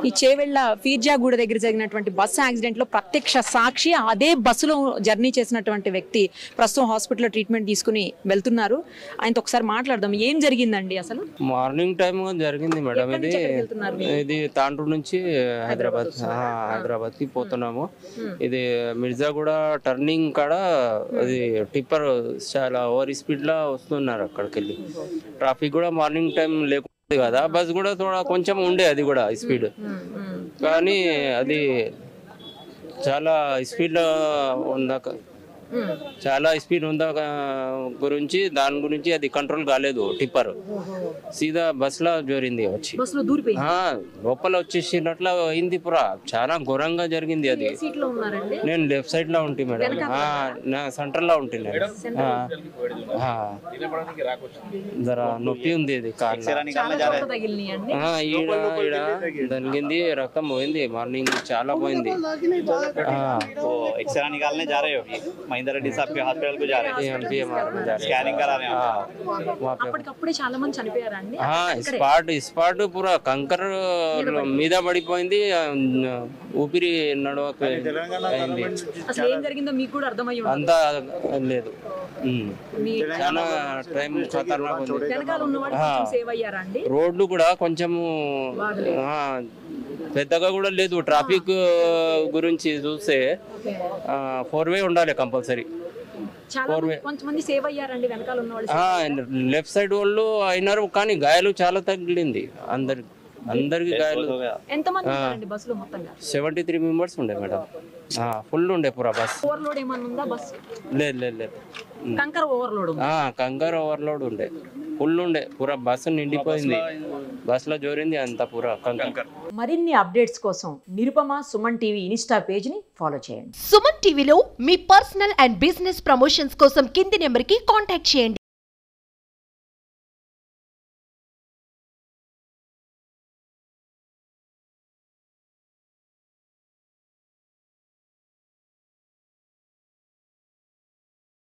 ఈ చేవెళ్ళ ఫీర్జాగూడ దగ్గర జరిగినటువంటి బస్సు యాక్సిడెంట్ లో ప్రత్యక్ష సాక్షి అదే బస్సులో జర్నీ చేసినటువంటి వ్యక్తి ప్రస్తుతం హాస్పిటల్లో ట్రీట్మెంట్ తీసుకుని వెళ్తున్నారు. ఆయనతో ఒకసారి మాట్లాడదాం. ఏం జరిగిందండి అసలు? మార్నింగ్ టైం జరిగింది మేడం. ఇది తాండ్రు నుంచి హైదరాబాద్ కి పోతున్నాము. ఇది మిర్జాగూడ టర్నింగ్ కాడ అది టిప్పర్ చాలా ఓవర్ స్పీడ్ లా వస్తున్నారు. అక్కడికి వెళ్ళి ట్రాఫిక్ కూడా మార్నింగ్ టైం లేకుండా కదా, బస్ కూడా కొంచెం ఉండే అది కూడా స్పీడ్, కానీ అది చాలా స్పీడ్ లో ఉందాక గురించి దాని గురించి అది కంట్రోల్ కాలేదు. టిప్పర్ సీదా బస్ లో జోరింది, వచ్చి లోపల వచ్చేసినట్ల అయింది. పురా చాలా ఘోరంగా జరిగింది అది. నేను లెఫ్ట్ సైడ్ లో ఉంటే మేడం, నా సెంటర్ లో ఉంటే జరా నొప్పి ఉంది. ఇది తగిలింది, రక్తం పోయింది. మార్నింగ్ చాలా పోయింది. महिंद्रा रेड्डी साहब के हॉस्पिटल को जा रहे हैं, स्कैनिंग करा रहे हैं. అప్పటికప్పుడే చాలా మంది చనిపోయారండి. స్పాట్ పూరా కంకర్ మీద పడిపోయింది. ఊపిరి నడవక అయింది. అసలు ఏం జరిగిందో మీకు కూడా అర్థమై ఉంటుంది. అంతా లేదు, చాలా టైం ఖతర్నాక్ ఉంది. వెనకాల ఉన్నవాడు కొంచెం సేవ్ అయ్యారా అండి? రోడ్లు కూడా కొంచెం పెద్దగా కూడా లేదు. ట్రాఫిక్ గురించి చూస్తే 4-వే ఉండాలి కంపల్సరీ. కొంతమంది సేవ్ అయ్యారండి వెనకాల ఉన్నవాళ్ళు. లెఫ్ట్ సైడ్ వాళ్ళు అయినారు, కానీ గాయాలు చాలా తగిలింది. అందరికి గాయాలు. 73 మెంబర్స్ ఉండే మేడం. ఫుల్ ఉండే పూరా బస్. ఓవర్లోడ్ ఏమన్నా ఉందా బస్? లేదు. కంకర్ ఓవర్లోడ్ ఉండే, ఫుల్ ఉండే. పూరా బస్సు నిండిపోయింది. బస్ లో జోరింది అంత పూరా కంకర్. మరిన్ని అప్డేట్స్ కోసం Nirupama Suman TV Insta page ని ఫాలో చేయండి. సుమన్ టీవీలో మీ పర్సనల్ అండ్ బిజినెస్ ప్రమోషన్స్ కోసం కింది నెంబర్ కి కాంటాక్ట్ చేయండి.